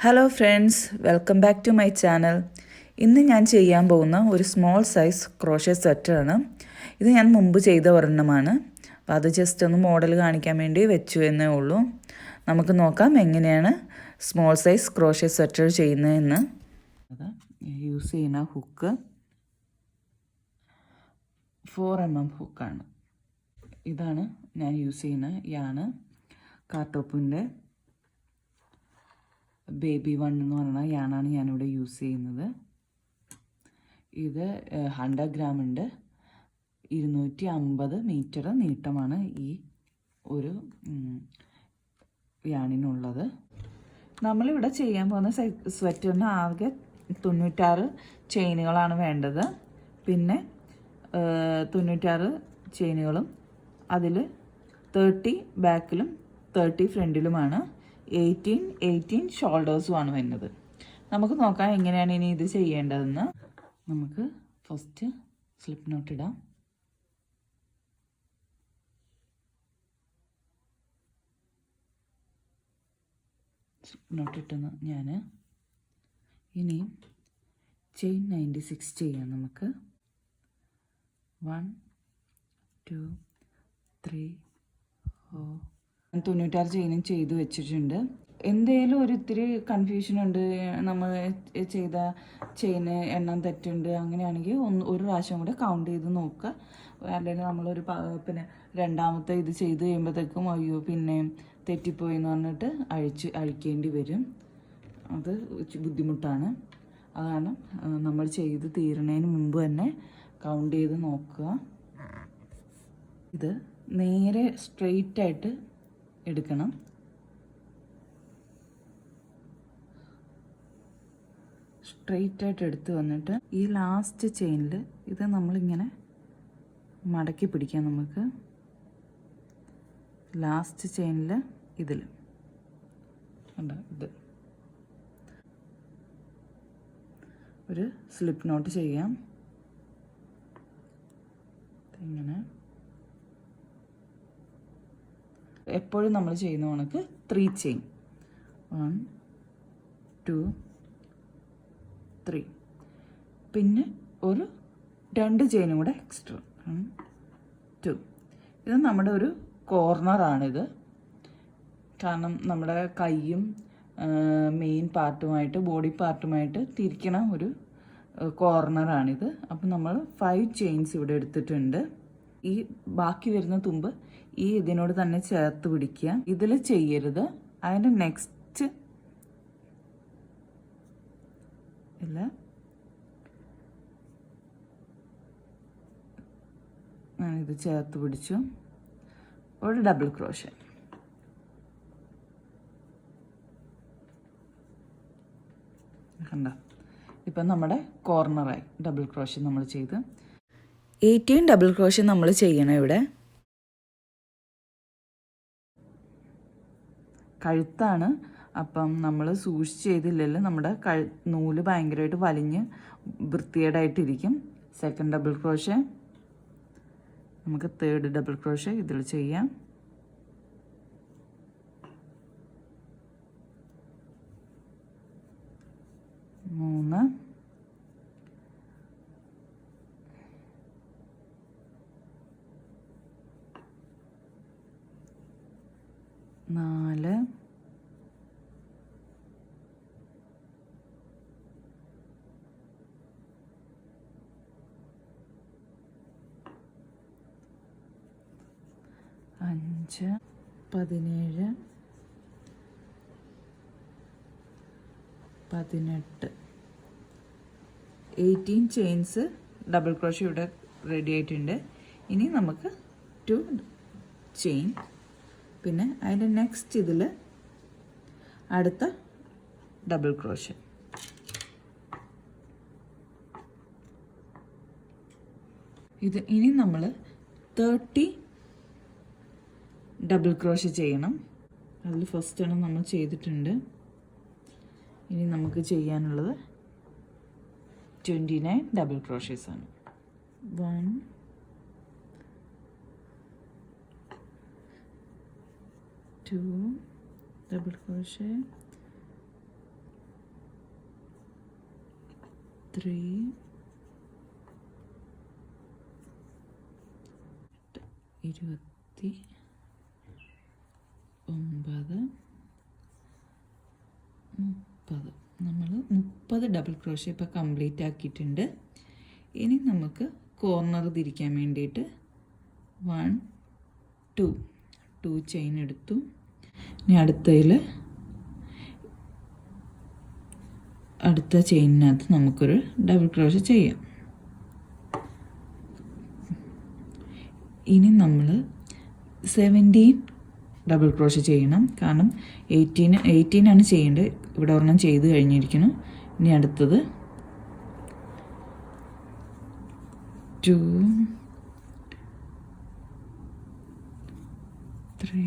Hello friends, welcome back to my channel. ഇന്ന് ഞാൻ ചെയ്യാൻ പോകുന്ന ഒരു സ്മോൾ സൈസ് ക്രോഷേ സ്വെറ്ററാണ്. ഇത് ഞാൻ മുമ്പ് ചെയ്ത ഒരെണ്ണമാണ്. അപ്പോൾ അത് ജസ്റ്റ് ഒന്ന് മോഡൽ കാണിക്കാൻ വേണ്ടി വെച്ചു എന്നേ ഉള്ളൂ. നമുക്ക് നോക്കാം എങ്ങനെയാണ് സ്മോൾ സൈസ് ക്രോഷേ സ്വെറ്റർ ചെയ്യുന്നതെന്ന്. യൂസ് ചെയ്യുന്ന ഹുക്ക് 4mm ഹുക്കാണ്. ഇതാണ് ഞാൻ യൂസ് ചെയ്യുന്ന യാണ്. കാർട്ടോപ്പിൻ്റെ ബേബി വൺ എന്ന് പറയുന്ന യാണാണ് ഞാനിവിടെ യൂസ് ചെയ്യുന്നത്. ഇത് 100 ഗ്രാം ഉണ്ട്. 250 മീറ്റർ നീട്ടമാണ് ഈ ഒരു യാണിനുള്ളത്. നമ്മളിവിടെ ചെയ്യാൻ പോകുന്ന സ്വെറ്ററിന് ആകെ 96 ചെയിനുകളാണ് വേണ്ടത്. പിന്നെ 96 ചെയിനുകളും അതിൽ 30 ബാക്കിലും 30 ഫ്രണ്ടിലുമാണ്. 18 ഷോൾഡേഴ്സുമാണ് വരുന്നത്. നമുക്ക് നോക്കാം എങ്ങനെയാണ് ഇനി ഇത് ചെയ്യേണ്ടതെന്ന്. നമുക്ക് ഫസ്റ്റ് സ്ലിപ്പ് നോട്ട് ഇടാം. സ്ലിപ്പ് നോട്ട് ഇട്ടെന്ന് ഞാൻ ഇനിയും ചെയിൻ 96 ചെയ്യാം. നമുക്ക് 1 2 3 4 96 ചെയിനും ചെയ്ത് വെച്ചിട്ടുണ്ട്. എന്തെങ്കിലും ഒരു ഇത്തിരി കൺഫ്യൂഷൻ ഉണ്ട്, നമ്മൾ ചെയ്ത ചെയിന് എണ്ണം തെറ്റുണ്ട്, അങ്ങനെയാണെങ്കിൽ ഒരു പ്രാവശ്യം കൂടെ കൗണ്ട് ചെയ്ത് നോക്കുക. അല്ലെങ്കിൽ നമ്മളൊരു പിന്നെ രണ്ടാമത്തെ ഇത് ചെയ്ത് കഴിയുമ്പോഴത്തേക്കും അയ്യോ പിന്നെ തെറ്റിപ്പോയി എന്ന് പറഞ്ഞിട്ട് അഴിക്കേണ്ടി വരും. അത് ബുദ്ധിമുട്ടാണ്. അതാണ് നമ്മൾ ചെയ്ത് തീരണതിന് മുമ്പ് തന്നെ കൗണ്ട് ചെയ്ത് നോക്കുക. ഇത് നേരെ സ്ട്രെയിറ്റ് ആയിട്ട് എടുക്കണം. സ്ട്രെയിറ്റ് ആയിട്ട് എടുത്ത് വന്നിട്ട് ഈ ലാസ്റ്റ് ചെയിനിൽ ഇത് നമ്മളിങ്ങനെ മടക്കി പിടിക്കാം. നമുക്ക് ലാസ്റ്റ് ചെയിനിൽ ഇതിൽ ഉണ്ട് ഇത് ഒരു സ്ലിപ്പ് നോട്ട് ചെയ്യാം. ഇങ്ങനെ എപ്പോഴും നമ്മൾ ചെയ്യുന്ന കണക്ക് 3 ചെയിൻ 1 2 3 പിന്നെ ഒരു 2 ചെയിനും കൂടെ എക്സ്ട്രാ 1 2. ഇത് നമ്മുടെ ഒരു കോർണറാണിത്. കാരണം നമ്മുടെ കൈയും മെയിൻ പാർട്ടുമായിട്ട് ബോഡി പാർട്ടുമായിട്ട് തിരിക്കണ ഒരു കോർണറാണിത്. അപ്പം നമ്മൾ 5 ചെയിൻസ് ഇവിടെ എടുത്തിട്ടുണ്ട്. ഈ ബാക്കി വരുന്ന തുമ്പ് ഈ ഇതിനോട് തന്നെ ചേർത്ത് പിടിക്കുക. ഇതിൽ ചെയ്യരുത്. അതിൻ്റെ നെക്സ്റ്റ് ഇല്ല ഞാനിത് ചേർത്ത് പിടിച്ചു. ഒരു ഡബിൾ ക്രോഷേ. കണ്ട ഇപ്പം നമ്മുടെ കോർണറായി. ഡബിൾ ക്രോഷേ നമ്മൾ ചെയ്ത് 18 ഡബിൾ ക്രോഷേ നമ്മൾ ചെയ്യണം. ഇവിടെ കഴുത്താണ്. അപ്പം നമ്മൾ സൂക്ഷിച്ച് ചെയ്തില്ലല്ലോ, നമ്മുടെ നൂല് ഭയങ്കരമായിട്ട് വലിഞ്ഞ് വൃത്തികേടായിട്ടിരിക്കും. Second double crochet. നമുക്ക് തേർഡ് ഡബിൾ ക്രോഷേ ഇതിൽ ചെയ്യാം. മൂന്ന് 4 5 17 18 18 ചെയിൻസ് ഡബിൾ ക്രോഷേ ഇവിടെ റെഡി ആയിട്ടുണ്ട്. ഇനി നമുക്ക് 2 ചെയിൻ പിന്നെ അതിൻ്റെ നെക്സ്റ്റ് ഇതിൽ അടുത്ത ഡബിൾ ക്രോഷേ. ഇത് ഇനി നമ്മൾ 30 ഡബിൾ ക്രോഷേ ചെയ്യണം. അതിൽ ഫസ്റ്റ് ആണ് നമ്മൾ ചെയ്തിട്ടുണ്ട്. ഇനി നമുക്ക് ചെയ്യാനുള്ളത് 29 ഡബിൾ ക്രോഷേസ് ആണ്. 1 2 double crochet, 3 29 30 നമ്മൾ 30 ഡബിൾ ക്രോഷ്യ ഇപ്പോൾ കംപ്ലീറ്റ് ആക്കിയിട്ടുണ്ട്. ഇനി നമുക്ക് കോർണർ തിരിക്കാൻ വേണ്ടിയിട്ട് 1 2 ചെയിൻ എടുത്തു. ഇനി അടുത്ത ചെയിനിനകത്ത് നമുക്കൊരു ഡബിൾ ക്രോഷ്യ ചെയ്യാം. ഇനി നമ്മൾ 17 ഡബിൾ ക്രോഷ്യ ചെയ്യണം. കാരണം 18 ചെയ്യേണ്ടത്. ഇവിടെ ഒരെണ്ണം ചെയ്ത് കഴിഞ്ഞിരിക്കുന്നു. ഇനി അടുത്തത് 2 3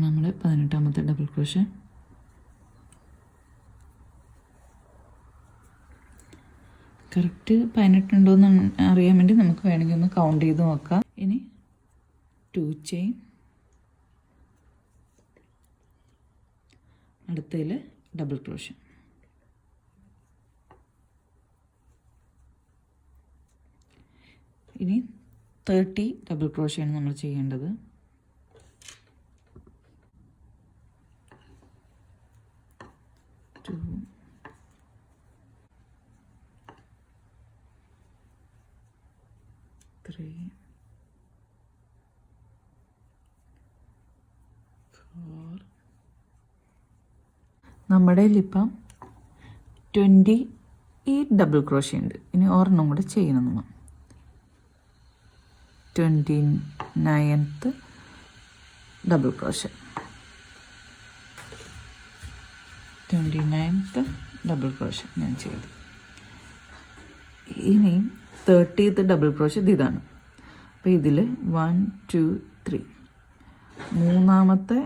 നമ്മൾ 18ാമത്തെ ഡബിൾ ക്രോഷ്യ. കറക്റ്റ് 18 ഉണ്ടോയെന്ന് അറിയാൻ വേണ്ടി നമുക്ക് വേണമെങ്കിൽ ഒന്ന് കൗണ്ട് ചെയ്ത് നോക്കാം. ഇനി 2 ചെയിൻ, അടുത്തതിൽ ഡബിൾ ക്രോഷ്യ. ഇനി 30 ഡബിൾ ക്രോഷ്യയാണ് നമ്മൾ ചെയ്യേണ്ടത്. Two, 3 4. നമ്മുടെ ഇപ്പം 28 ഡബിൾ ക്രോഷ്യ ഉണ്ട്. ഇനി ഒരെണ്ണം കൂടെ ചെയ്യണം നമ്മൾ. 29th double crochet. 29th double crochet ഞാൻ ചെയ്തു. ഇനി 30th ഡബിൾ ക്രോഷ്യ ഇതാണ്. അപ്പോൾ ഇതിൽ 1 2 3 മൂന്നാമത്തെ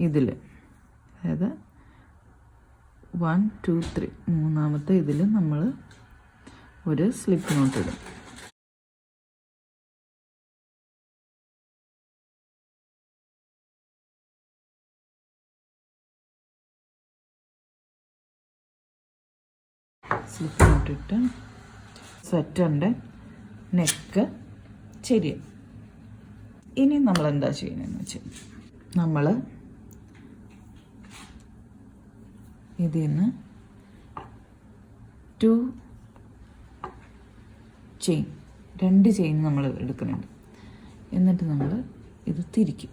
ഇതിൽ, അതായത് 1 2 3 മൂന്നാമത്തെ ഇതിൽ നമ്മൾ ഒരു സ്ലിപ്പ് നോട്ട് ഇടും. സ്ലിപ്പ് നോട്ടിട്ട് സ്വെറ്ററിൻ്റെ നെക്ക് ശരി. ഇനി നമ്മൾ എന്താ ചെയ്യുന്നതെന്ന് വെച്ചാൽ നമ്മൾ ഇതിൽ നിന്ന് 2 ചെയിൻ, 2 ചെയിൻ നമ്മൾ എടുക്കുന്നുണ്ട്. എന്നിട്ട് നമ്മൾ ഇത് തിരിക്കും.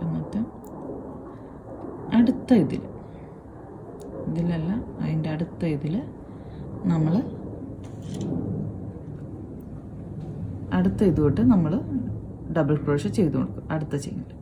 എന്നിട്ട് അടുത്ത ഇതിലല്ല, അതിൻ്റെ അടുത്ത ഇതിൽ നമ്മൾ അടുത്ത ഇതുകൊണ്ട് നമ്മൾ ഡബിൾ ക്രോഷ്യ ചെയ്ത് കൊടുക്കും. അടുത്ത ചെയിനിൽ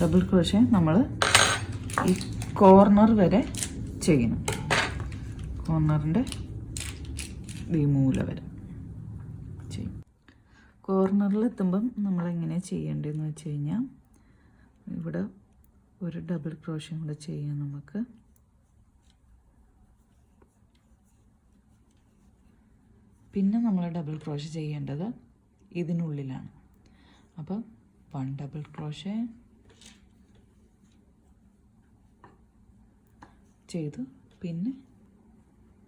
ഡബിൾ ക്രോഷ്യ നമ്മൾ ഈ കോർണർ വരെ ചെയ്യണം. കോർണറിൻ്റെ ഈ മൂല വരെ ചെയ്യും. കോർണറിലെത്തുമ്പം നമ്മളെങ്ങനെ ചെയ്യേണ്ടതെന്ന് വെച്ച് കഴിഞ്ഞാൽ ഇവിടെ ഒരു ഡബിൾ ക്രോഷ്യ കൂടെ ചെയ്യാം നമുക്ക്. പിന്നെ നമ്മൾ ഡബിൾ ക്രോഷ്യ ചെയ്യേണ്ടത് ഇതിനുള്ളിലാണ്. അപ്പം 1 ഡബിൾ ക്രോഷ്യ ചെയ്തു. പിന്നെ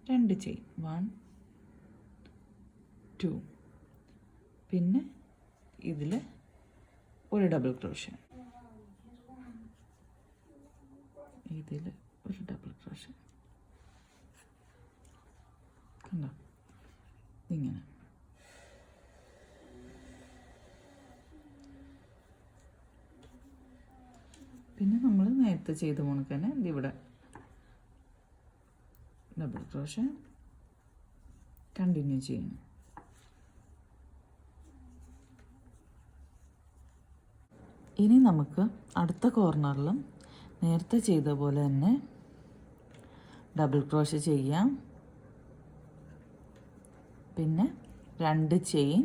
2 ചെയിൻ, 1 2. പിന്നെ ഇതിൽ ഒരു ഡബിൾ ക്രോഷ്യ, ഇതിൽ ഒരു ഡബിൾ ക്രോഷ്യ. കണ്ടോ ഇങ്ങനെ. പിന്നെ നമ്മൾ നേരത്തെ ചെയ്ത കണക്ക് തന്നെ ഇതിവിടെ ഡബിൾ ക്രോഷ്യ കണ്ടിന്യൂ ചെയ്യണം. ഇനി നമുക്ക് അടുത്ത കോർണറിലും നേരത്തെ ചെയ്ത പോലെ തന്നെ ഡബിൾ ക്രോഷേ ചെയ്യാം. പിന്നെ 2 ചെയിൻ,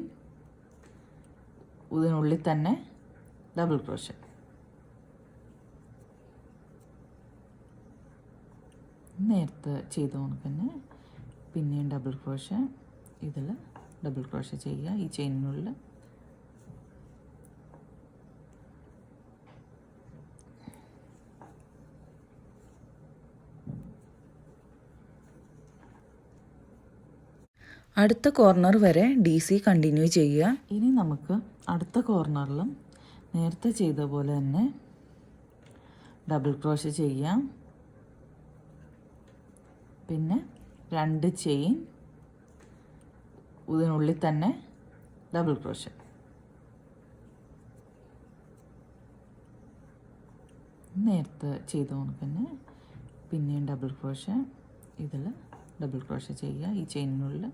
ഇതിനുള്ളിൽ തന്നെ ഡബിൾ ക്രോഷേ. നേരത്തെ ചെയ്ത കണക്ക് തന്നെ പിന്നെയും ഡബിൾ ക്രോഷേ, ഇതിൽ ഡബിൾ ക്രോഷേ ചെയ്യുക ഈ ചെയിനിനുള്ളിൽ. അടുത്ത കോർണർ വരെ DC കണ്ടിന്യൂ ചെയ്യുക. ഇനി നമുക്ക് അടുത്ത കോർണറിലും നേരത്തെ ചെയ്ത പോലെ തന്നെ ഡബിൾ ക്രോഷേ ചെയ്യാം. പിന്നെ 2 ചെയിൻ, ഇതിനുള്ളിൽ തന്നെ ഡബിൾ ക്രോഷേ. നേരത്തെ ചെയ്ത കണക്ക് തന്നെ പിന്നെയും ഡബിൾ ക്രോഷേ, ഇതിൽ ഡബിൾ ക്രോഷേ ചെയ്യുക ഈ ചെയിനിനുള്ളിൽ.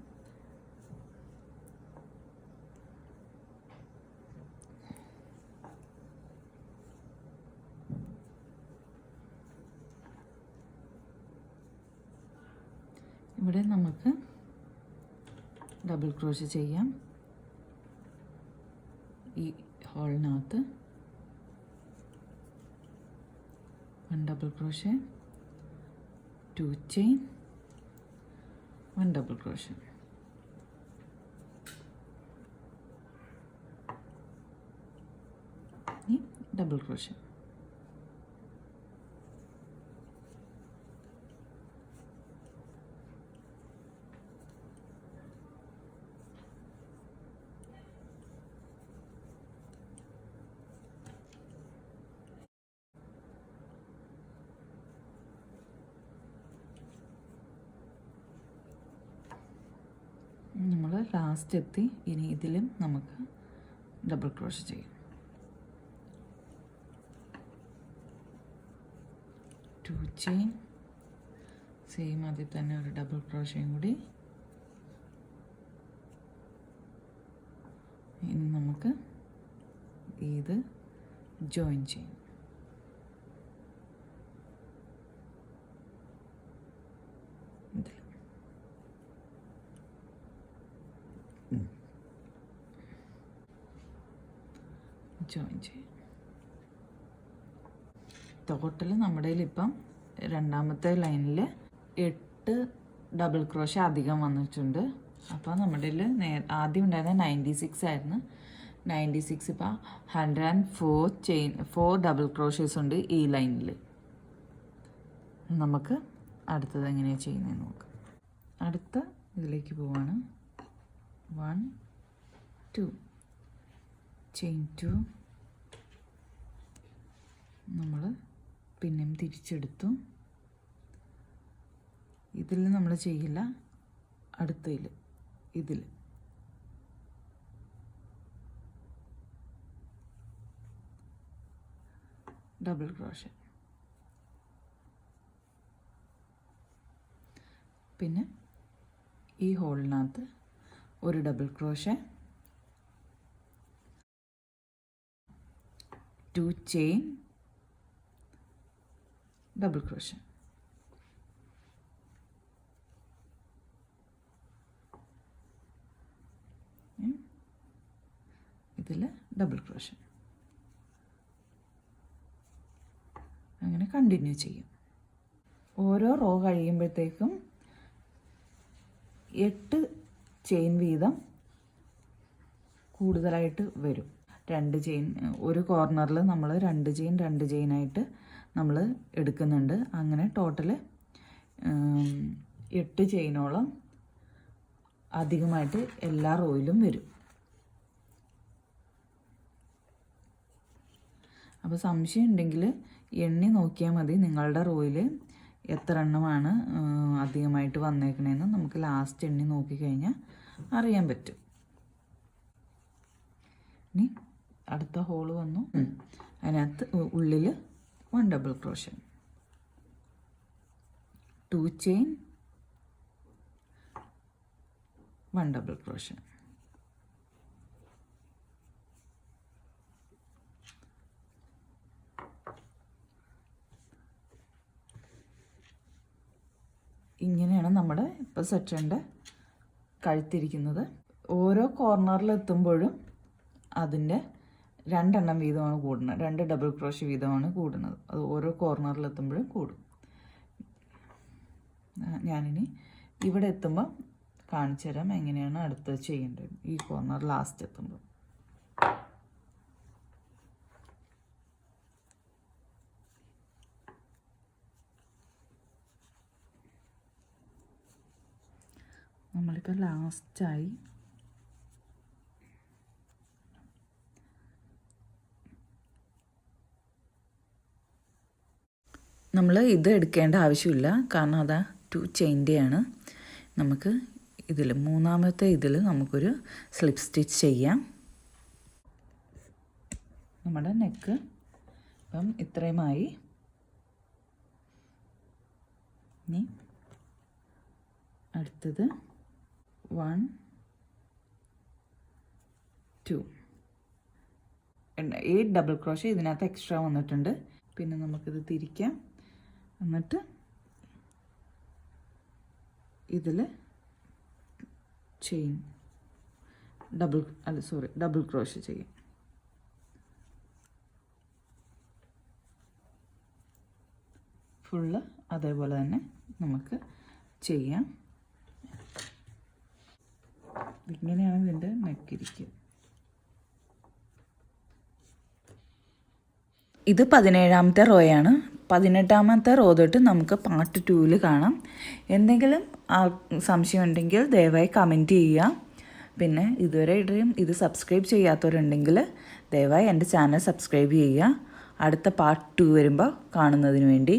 ഇവിടെ നമുക്ക് ഡബിൾ ക്രോഷേ ചെയ്യാം. ഈ ഹോളിനകത്ത് 1 double crochet, 2 chain, 1 double crochet. ഈ ഡബിൾ ക്രോഷേ. നമ്മൾ ലാസ്റ്റ് എത്തി. ഇനി ഇതിലും നമുക്ക് ഡബിൾ ക്രോഷേ ചെയ്യാം. 2 ചെയിൻ, സെയിം അതിൽ തന്നെ ഒരു ഡബിൾ ക്രോഷയും കൂടി. ഇനി നമുക്ക് ഇത് ജോയിൻ ചെയ്യും. ജോയിൻ ചെയ്യും. ടോട്ടൽ നമ്മുടെ ഇപ്പം രണ്ടാമത്തെ ലൈനിൽ 8 ഡബിൾ ക്രോഷേ അധികം വന്നിട്ടുണ്ട്. അപ്പോൾ നമ്മുടെ ആദ്യം ഉണ്ടായിരുന്നത് 96 ആയിരുന്നു. 96 ഇപ്പോൾ 104 ചെയിൻ 4 ഡബിൾ ക്രോഷേസ് ഉണ്ട് ഈ ലൈനിൽ. നമുക്ക് അടുത്തത് എങ്ങനെയാണ് ചെയ്യുന്നത് നോക്കാം. അടുത്ത ഇതിലേക്ക് പോവാണ്. 1 2 ചെയിൻ 2 നമ്മൾ പിന്നെയും തിരിച്ചെടുത്തു. ഇതിൽ നമ്മൾ ചെയ്യില്ല, അടുത്തതിൽ ഇതിൽ ഡബിൾ ക്രോഷേ. പിന്നെ ഈ ഹോളിനകത്ത് ഒരു double crochet, 2 chain, double crochet. ഇതിൽ ഡബിൾ ക്രോഷേ. അങ്ങനെ കണ്ടിന്യൂ ചെയ്യും. ഓരോ റോ കഴിയുമ്പോഴത്തേക്കും 8 ചെയിൻ വീതം കൂടുതലായിട്ട് വരും. 2 ചെയിൻ ഒരു കോർണറിൽ നമ്മൾ 2 ചെയിൻ 2 ചെയിനായിട്ട് നമ്മൾ എടുക്കുന്നുണ്ട്. അങ്ങനെ ടോട്ടൽ 8 ചെയിനോളം അധികമായിട്ട് എല്ലാ റോയിലും വരും. അപ്പോൾ സംശയം ഉണ്ടെങ്കിൽ എണ്ണി നോക്കിയാൽ മതി നിങ്ങളുടെ റോയിൽ എത്ര എണ്ണമാണ് അധികമായിട്ട് വന്നേക്കണേന്ന് നമുക്ക് ലാസ്റ്റ് എണ്ണി നോക്കിക്കഴിഞ്ഞാൽ അറിയാൻ പറ്റും. ഇനി അടുത്ത ഹോള് വന്നു. അതിനകത്ത് ഉള്ളിൽ 1 double crochet, 2 chain, 1 double crochet. ഇങ്ങനെയാണ് നമ്മുടെ ഇപ്പോൾ സെക്ഷൻ്റെ കഴുത്തിരിക്കുന്നത്. ഓരോ കോർണറിലെത്തുമ്പോഴും അതിൻ്റെ 2 എണ്ണം വീതമാണ് കൂടുന്നത്, 2 ഡബിൾ ക്രോഷ്യ വീതമാണ് കൂടുന്നത്. അത് ഓരോ കോർണറിലെത്തുമ്പോഴും കൂടും. ഞാനിനി ഇവിടെ എത്തുമ്പോൾ കാണിച്ചു തരാം എങ്ങനെയാണ് അടുത്തത് ചെയ്യേണ്ടത്. ഈ കോർണർ ലാസ്റ്റ് എത്തുമ്പോൾ നമ്മളിപ്പോൾ ലാസ്റ്റായി നമ്മൾ ഇത് എടുക്കേണ്ട ആവശ്യമില്ല, കാരണം അതാ 2 ചെയിൻ്റെയാണ്. നമുക്ക് ഇതിൽ മൂന്നാമത്തെ ഇതിൽ നമുക്കൊരു സ്ലിപ്പ് സ്റ്റിച്ച് ചെയ്യാം. നമ്മുടെ നെക്ക് അപ്പം ഇത്രയുമായി. ഇനി അടുത്തത് 1 2 8 ഡബിൾ ക്രോഷ്യ ഇതിനകത്ത് എക്സ്ട്രാ വന്നിട്ടുണ്ട്. പിന്നെ നമുക്കിത് തിരിക്കാം. എന്നിട്ട് ഇതിൽ ചെയിൻ ഡബിൾ ക്രോഷ്യ ചെയ്യാം. ഫുള്ള് അതേപോലെ തന്നെ നമുക്ക് ചെയ്യാം. ഇങ്ങനെയാണ് ഇതിൻ്റെ നെക്കിരിക്കുക. ഇത് 17ാമത്തെ റോയാണ്. 18ാമത്തെ റോ തൊട്ട് നമുക്ക് പാർട്ട് 2ൽ കാണാം. എന്തെങ്കിലും സംശയം ഉണ്ടെങ്കിൽ ദയവായി കമൻറ്റ് ചെയ്യുക. പിന്നെ ഇതുവരെ ഇത് സബ്സ്ക്രൈബ് ചെയ്യാത്തവരുണ്ടെങ്കിൽ ദയവായി എൻ്റെ ചാനൽ സബ്സ്ക്രൈബ് ചെയ്യുക. അടുത്ത പാർട്ട് 2 വരുമ്പോൾ കാണുന്നതിന് വേണ്ടി.